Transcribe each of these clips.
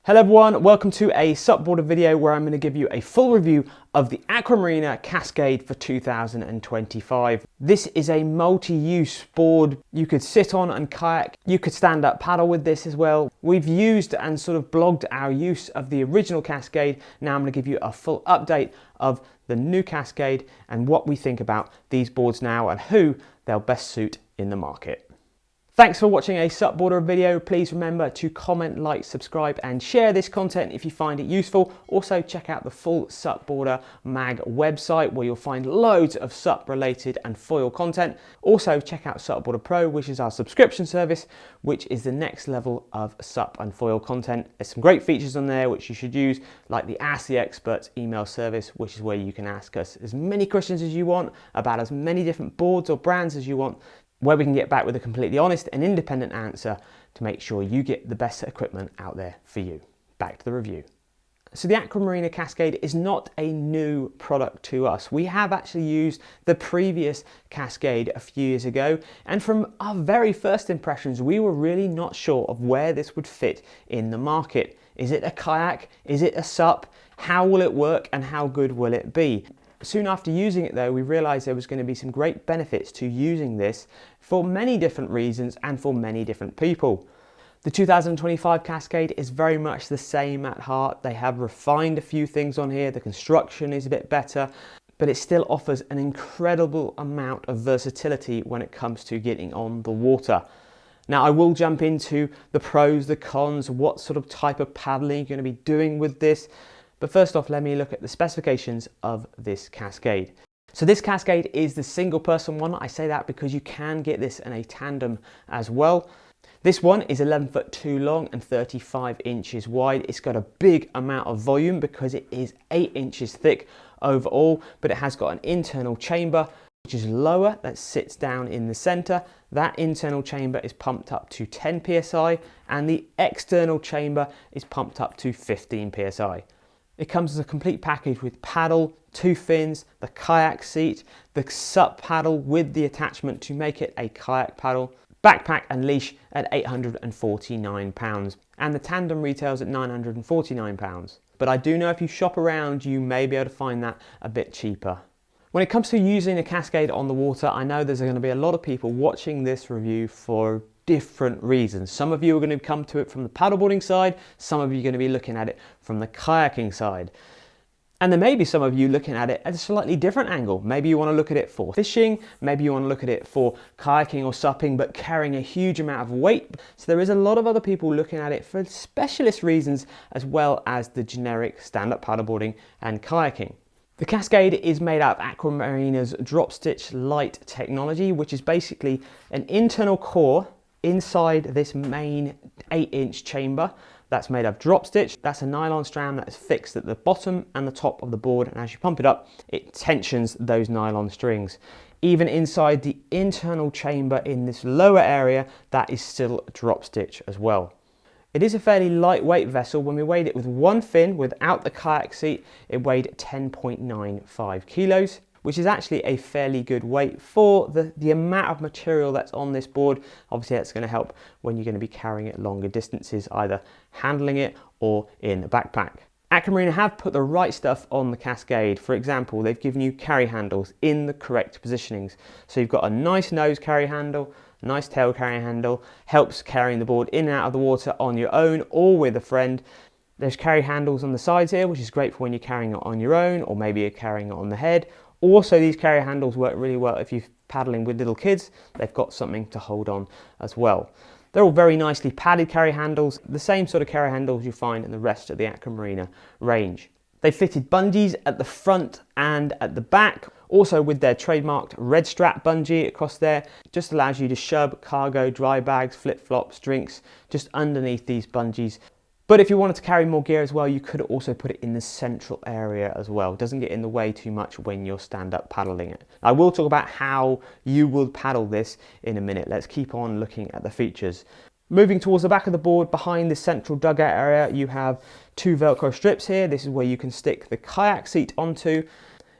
Hello everyone, welcome to a SUPboarder video where I'm going to give you a full review of the Aqua Marina Cascade for 2025. This is a multi-use board. You could sit on and kayak. You could stand up paddle with this as well. We've used and sort of blogged our use of the original Cascade. Now I'm going to give you a full update of the new Cascade and what we think about these boards now and who they'll best suit in the market. Thanks for watching a SUPboarder video. Please remember to comment, like, subscribe and share this content if you find it useful. Also check out the full SUPboarder mag website where you'll find loads of SUP related and foil content. Also check out SUPboarder Pro, which is our subscription service, which is the next level of SUP and foil content. There's some great features on there which you should use, like the Ask the Experts email service, which is where you can ask us as many questions as you want about as many different boards or brands as you want, where we can get back with a completely honest and independent answer to make sure you get the best equipment out there for you. Back to the review. So the Aqua Marina Cascade is not a new product to us. We have actually used the previous Cascade a few years ago, and from our very first impressions we were really not sure of where this would fit in the market. Is it a kayak? Is it a SUP? How will it work and how good will it be? Soon after using it though, we realised there was going to be some great benefits to using this for many different reasons and for many different people. The 2025 Cascade is very much the same at heart. They have refined a few things on here, the construction is a bit better, but it still offers an incredible amount of versatility when it comes to getting on the water. Now I will jump into the pros, the cons, what sort of type of paddling you're going to be doing with this. But first off, let me look at the specifications of this Cascade. So this Cascade is the single person one. I say that because you can get this in a tandem as well. This one is 11'2" long and 35 inches wide. It's got a big amount of volume because it is 8 inches thick overall, but it has got an internal chamber which is lower, that sits down in the center. That internal chamber is pumped up to 10 psi and the external chamber is pumped up to 15 psi. It comes as a complete package with paddle, 2 fins, the kayak seat, the SUP paddle with the attachment to make it a kayak paddle, backpack and leash at £849, and the tandem retails at £949. But I do know if you shop around you may be able to find that a bit cheaper. When it comes to using a Cascade on the water, I know there's going to be a lot of people watching this review for different reasons. Some of you are going to come to it from the paddleboarding side, some of you are going to be looking at it from the kayaking side. And there may be some of you looking at it at a slightly different angle. Maybe you want to look at it for fishing, maybe you want to look at it for kayaking or supping but carrying a huge amount of weight. So there is a lot of other people looking at it for specialist reasons as well as the generic stand-up paddleboarding and kayaking. The Cascade is made out of Aqua Marina's drop stitch light technology, which is basically an internal core inside this main 8-inch chamber that's made of drop stitch. That's a nylon strand that is fixed at the bottom and the top of the board, and as you pump it up it tensions those nylon strings. Even inside the internal chamber in this lower area, that is still drop stitch as well. It is a fairly lightweight vessel. When we weighed it with one fin without the kayak seat, it weighed 10.95 kilos, which is actually a fairly good weight for the amount of material that's on this board. Obviously that's going to help when you're going to be carrying it longer distances, either handling it or in a backpack. Aqua Marina have put the right stuff on the Cascade. For example, they've given you carry handles in the correct positionings. So you've got a nice nose carry handle, a nice tail carry handle, helps carrying the board in and out of the water on your own or with a friend. There's carry handles on the sides here, which is great for when you're carrying it on your own or maybe you're carrying it on the head. Also, these carry handles work really well if you're paddling with little kids. They've got something to hold on as well. They're all very nicely padded carry handles, the same sort of carry handles you find in the rest of the Aqua Marina range. They fitted bungees at the front and at the back, also with their trademarked red strap bungee across there. Just allows you to shove cargo, dry bags, flip-flops, drinks just underneath these bungees. But if you wanted to carry more gear as well, you could also put it in the central area as well. It doesn't get in the way too much when you're stand-up paddling it. I will talk about how you will paddle this in a minute. Let's keep on looking at the features. Moving towards the back of the board, behind the central dugout area, you have 2 Velcro strips here. This is where you can stick the kayak seat onto.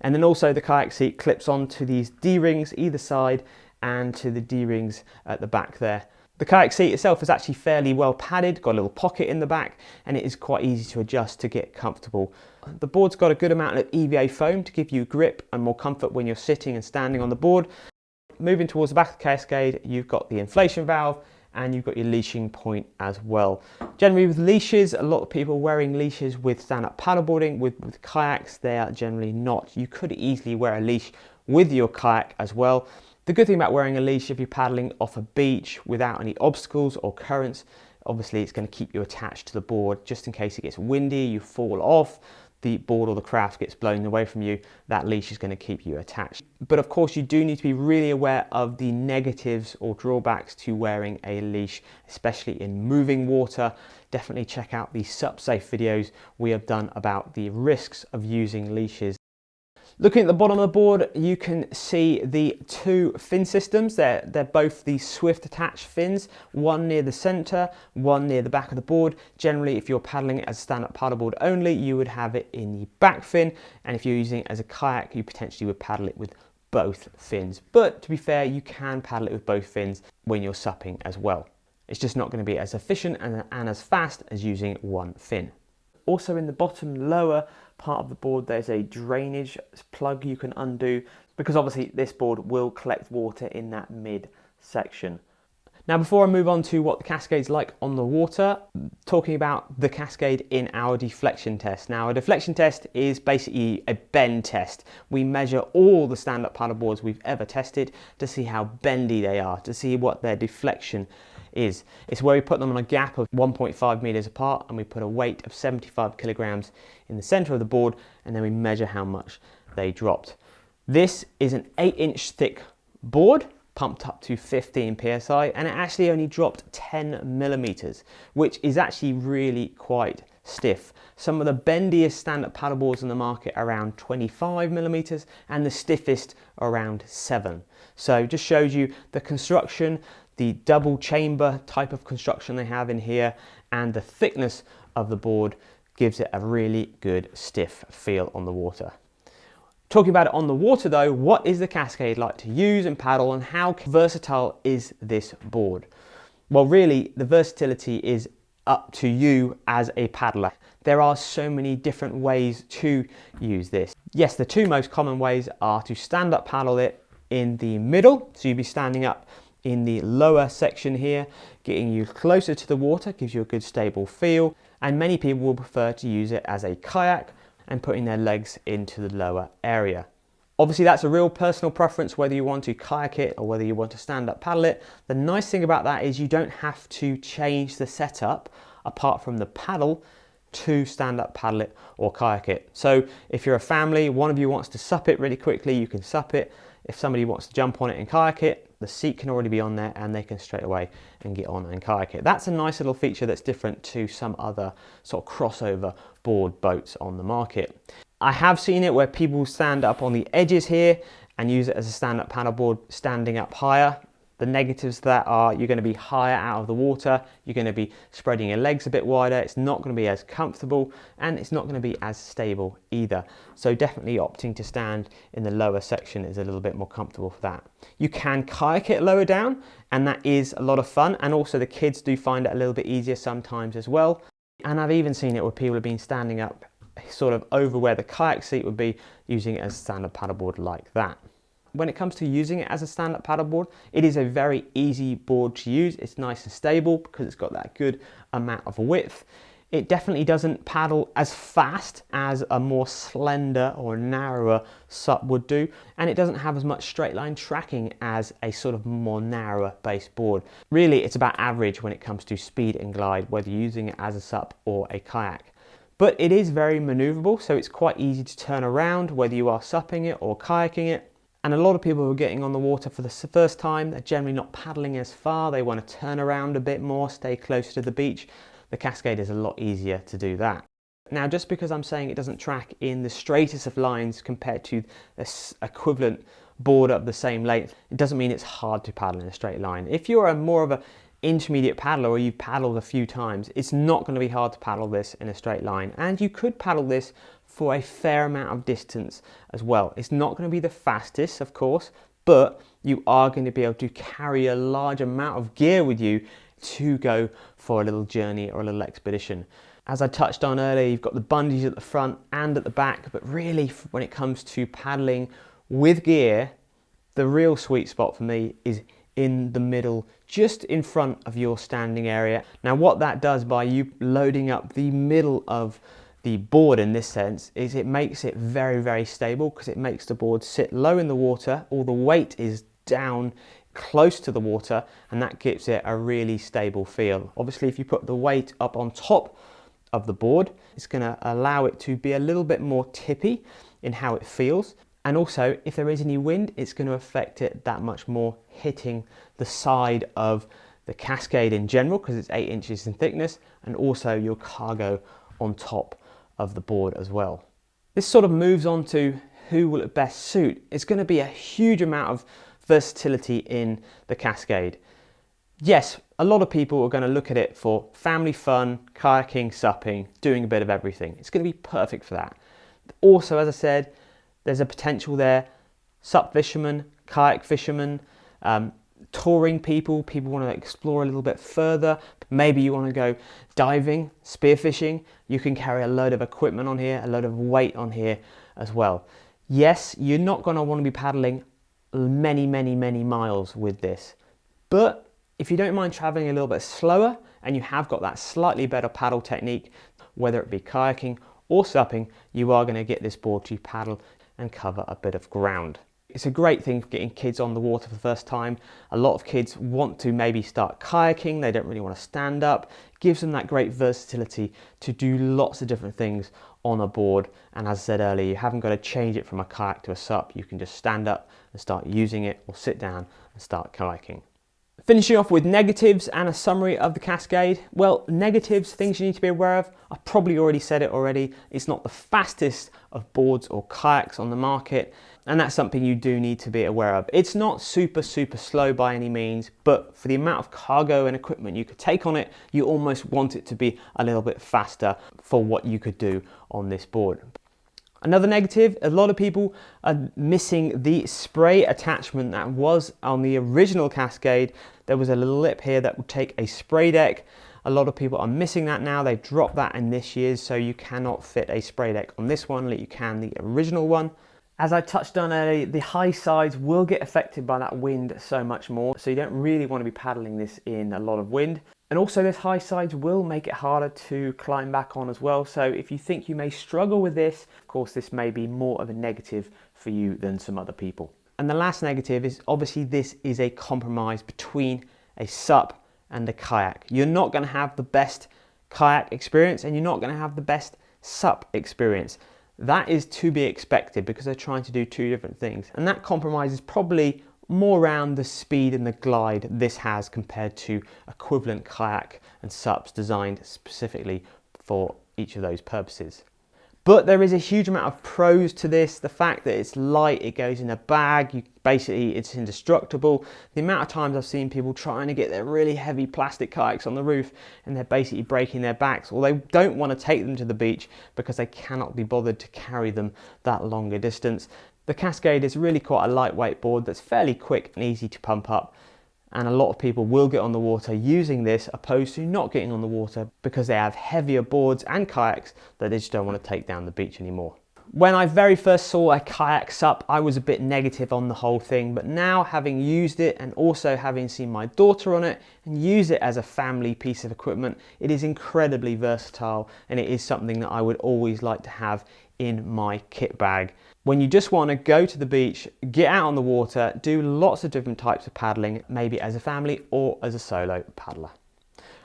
And then also the kayak seat clips onto these D-rings either side and to the D-rings at the back there. The kayak seat itself is actually fairly well padded, got a little pocket in the back, and it is quite easy to adjust to get comfortable. The board's got a good amount of EVA foam to give you grip and more comfort when you're sitting and standing on the board. Moving towards the back of the Cascade, you've got the inflation valve and you've got your leashing point as well. Generally with leashes, a lot of people wearing leashes with stand-up paddleboarding. With kayaks, they are generally not. You could easily wear a leash with your kayak as well. The good thing about wearing a leash, if you're paddling off a beach without any obstacles or currents, obviously it's going to keep you attached to the board just in case it gets windy, you fall off, the board or the craft gets blown away from you, that leash is going to keep you attached. But of course you do need to be really aware of the negatives or drawbacks to wearing a leash, especially in moving water. Definitely check out the SUP safe videos we have done about the risks of using leashes. Looking at the bottom of the board, you can see the two fin systems. They're both the swift attached fins, one near the center, one near the back of the board. Generally, if you're paddling it as a stand-up paddleboard only, you would have it in the back fin. And if you're using it as a kayak, you potentially would paddle it with both fins. But to be fair, you can paddle it with both fins when you're supping as well. It's just not going to be as efficient and as fast as using one fin. Also in the bottom lower part of the board, there's a drainage plug you can undo because obviously this board will collect water in that mid section. Now before I move on to what the Cascade's like on the water, talking about the Cascade in our deflection test. Now a deflection test is basically a bend test. We measure all the stand-up paddleboards we've ever tested to see how bendy they are, to see what their deflection is. It's where we put them on a gap of 1.5 meters apart and we put a weight of 75 kilograms in the center of the board and then we measure how much they dropped. This is an 8-inch thick board pumped up to 15 psi and it actually only dropped 10 millimeters, which is actually really quite stiff. Some of the bendiest stand-up paddleboards on the market are around 25 millimeters and the stiffest around 7. So just shows you the construction, the double chamber type of construction they have in here, and the thickness of the board gives it a really good stiff feel on the water. Talking about it on the water though, what is the Cascade like to use and paddle and how versatile is this board? Well really the versatility is up to you as a paddler. There are so many different ways to use this. Yes, the two most common ways are to stand up paddle it in the middle, so you'd be standing up in the lower section here, getting you closer to the water, gives you a good stable feel, and many people will prefer to use it as a kayak and putting their legs into the lower area. Obviously that's a real personal preference whether you want to kayak it or whether you want to stand up paddle it. The nice thing about that is you don't have to change the setup apart from the paddle to stand up paddle it or kayak it. So if you're a family, one of you wants to SUP it really quickly, you can SUP it. If somebody wants to jump on it and kayak it, the seat can already be on there and they can straight away and get on and kayak it. That's a nice little feature that's different to some other sort of crossover board boats on the market. I have seen it where people stand up on the edges here and use it as a stand-up paddleboard standing up higher. The negatives to that are you're going to be higher out of the water, you're going to be spreading your legs a bit wider, it's not going to be as comfortable and it's not going to be as stable either. So definitely opting to stand in the lower section is a little bit more comfortable for that. You can kayak it lower down and that is a lot of fun, and also the kids do find it a little bit easier sometimes as well. And I've even seen it where people have been standing up sort of over where the kayak seat would be, using it as a stand-up paddleboard like that. When it comes to using it as a stand-up paddleboard, it is a very easy board to use. It's nice and stable because it's got that good amount of width. It definitely doesn't paddle as fast as a more slender or narrower SUP would do, and it doesn't have as much straight line tracking as a sort of more narrower base board. Really, it's about average when it comes to speed and glide, whether you're using it as a SUP or a kayak. But it is very maneuverable, so it's quite easy to turn around, whether you are SUPing it or kayaking it. And a lot of people who are getting on the water for the first time, they're generally not paddling as far. They want to turn around a bit more, stay closer to the beach. The Cascade is a lot easier to do that. Now, just because I'm saying it doesn't track in the straightest of lines compared to this equivalent board of the same length, it doesn't mean it's hard to paddle in a straight line. If you're more of an intermediate paddler or you've paddled a few times, it's not going to be hard to paddle this in a straight line. And you could paddle this for a fair amount of distance as well. It's not going to be the fastest, of course, but you are going to be able to carry a large amount of gear with you to go for a little journey or a little expedition. As I touched on earlier, you've got the bungees at the front and at the back, but really when it comes to paddling with gear, the real sweet spot for me is in the middle, just in front of your standing area. Now what that does by you loading up the middle of the board in this sense is it makes it very, very stable, because it makes the board sit low in the water. All the weight is down close to the water, and that gives it a really stable feel. Obviously, if you put the weight up on top of the board, it's going to allow it to be a little bit more tippy in how it feels. And also, if there is any wind, it's going to affect it that much more, hitting the side of the Cascade in general, because it's 8 inches in thickness, and also your cargo on top of the board as well. This sort of moves on to who will it best suit. It's going to be a huge amount of versatility in the Cascade. Yes, a lot of people are going to look at it for family fun, kayaking, supping, doing a bit of everything. It's going to be perfect for that. Also, as I said, there's a potential there. SUP fishermen, kayak fishermen, touring people want to explore a little bit further. Maybe you want to go diving, spearfishing. You can carry a load of equipment on here, a load of weight on here as well. Yes, you're not going to want to be paddling many miles with this. But if you don't mind traveling a little bit slower and you have got that slightly better paddle technique, whether it be kayaking or supping, you are going to get this board to paddle and cover a bit of ground. It's a great thing for getting kids on the water for the first time. A lot of kids want to maybe start kayaking. They don't really want to stand up. It gives them that great versatility to do lots of different things on a board. And as I said earlier, you haven't got to change it from a kayak to a SUP. You can just stand up and start using it, or sit down and start kayaking. Finishing off with negatives and a summary of the Cascade. Well, negatives, things you need to be aware of. I probably already said it already. It's not the fastest of boards or kayaks on the market, and that's something you do need to be aware of. It's not super slow by any means, but for the amount of cargo and equipment you could take on it, you almost want it to be a little bit faster for what you could do on this board. Another negative, a lot of people are missing the spray attachment that was on the original Cascade. There was a little lip here that would take a spray deck. A lot of people are missing that now. They've dropped that in this year's, so you cannot fit a spray deck on this one like you can the original one. As I touched on earlier, the high sides will get affected by that wind so much more, so you don't really want to be paddling this in a lot of wind. And also, this high sides will make it harder to climb back on as well. So if you think you may struggle with this, of course, this may be more of a negative for you than some other people. And the last negative is obviously this is a compromise between a SUP and a kayak. You're not going to have the best kayak experience, and you're not going to have the best SUP experience. That is to be expected because they're trying to do two different things. And that compromise is probably more around the speed and the glide this has compared to equivalent kayak and SUPs designed specifically for each of those purposes. But there is a huge amount of pros to this. The fact that it's light, it goes in a bag, it's indestructible. The amount of times I've seen people trying to get their really heavy plastic kayaks on the roof and they're basically breaking their backs, or they don't want to take them to the beach because they cannot be bothered to carry them that longer distance. The Cascade is really quite a lightweight board that's fairly quick and easy to pump up, and a lot of people will get on the water using this opposed to not getting on the water because they have heavier boards and kayaks that they just don't want to take down the beach anymore. When I very first saw a kayak SUP, I was a bit negative on the whole thing, but now having used it and also having seen my daughter on it and use it as a family piece of equipment, it is incredibly versatile, and it is something that I would always like to have in my kit bag. When you just want to go to the beach, get out on the water, do lots of different types of paddling, maybe as a family or as a solo paddler.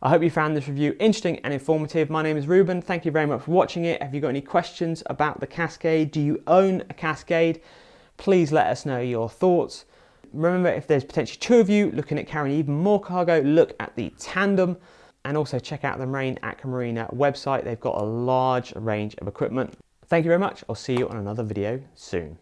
I hope you found this review interesting and informative. My name is Ruben. Thank you very much for watching it. Have you got any questions about the Cascade? Do you own a Cascade? Please let us know your thoughts. Remember, if there's potentially two of you looking at carrying even more cargo, look at the tandem, and also check out the Aqua Marina website. They've got a large range of equipment. Thank you very much. I'll see you on another video soon.